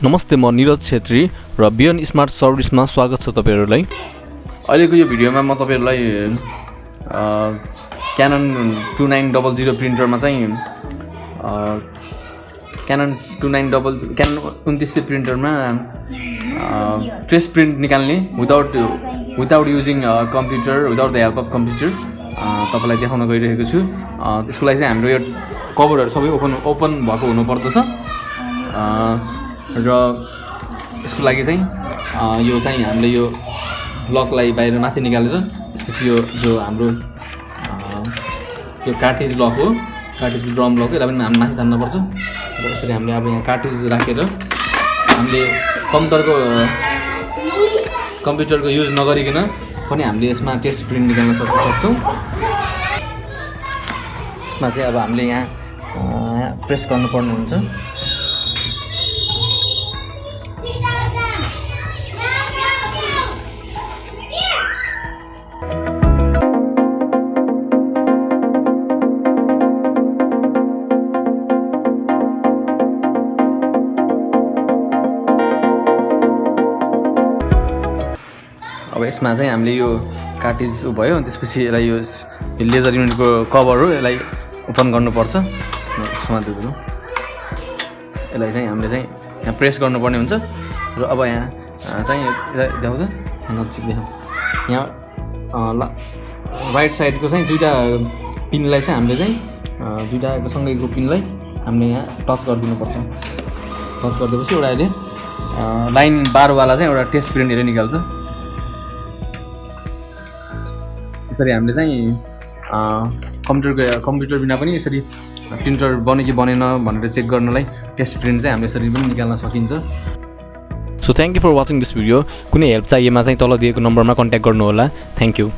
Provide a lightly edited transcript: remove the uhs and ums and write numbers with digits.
नमस्ते, म निरज छेत्री र बियन स्मार्ट सर्भिसमा स्वागत छ तपाईहरुलाई। अहिलेको यो भिडियोमा म तपाईहरुलाई Canon 2900 प्रिन्टरमा चाहिँ Canon 2900 प्रिन्टरमा ट्रेस प्रिन्ट निकाल्ने without using computer, without the help of computer तपाईलाई देखाउन गइरहेको छु। त्यसको लागि चाहिँ हाम्रो यो कभरहरु सबै ओपन भएको हुनुपर्दछ र यसको लागि चाहिँ यो चाहिँ हामीले यो ब्लकलाई बाहिर माथि निकालेर त्यसपछि यो जो हाम्रो यो कार्ट्रिज ब्लक हो, कार्ट्रिज ड्रम ब्लक हो, यसलाई पनि हामी माथि तान्न पर्छ। र यसरी हामीले अब यहाँ कार्ट्रिज राखेर हामीले कम्प्युटरको युज नगरिकन पनि हामीले यसमा टेस्ट प्रिन्ट निकाल्न सक्छौँ। यसमा चाहिँ अब हामीले यहाँ प्रेस गर्नुपर्ने हुन्छ। अब यसमा चाहिँ हामीले यो कार्ट्रिज भयो, त्यसपछि यसलाई यो लेजर युनिटको कभर हो, यसलाई ओपन गर्नुपर्छ। यसमा दिनु यसलाई चाहिँ हामीले चाहिँ यहाँ प्रेस गर्नुपर्ने हुन्छ। र अब यहाँ चाहिँ देखाउँछ नजिक देखाउँ, यहाँ राइट साइडको चाहिँ दुईवटा पिनलाई चाहिँ हामीले चाहिँ दुईवटाको सँगैको पिनलाई हामीले यहाँ टच गरिदिनुपर्छ। टच गरिदिएपछि एउटा अहिले लाइन बारवाला चाहिँ एउटा टेस्ट प्रिन्ट हेरेर निकाल्छ। यसरी हामीले चाहिँ कम्प्युटर बिना पनि यसरी प्रिन्टर बन्यो कि बनेन भनेर चेक गर्नलाई टेस्ट प्रिन्ट चाहिँ हामीले यसरी पनि निकाल्न सकिन्छ। So thank you for watching this video. कुनै हेल्प चाहिएमा चाहिँ तल दिएको नम्बरमा कन्ट्याक्ट गर्नुहोला। Thank you.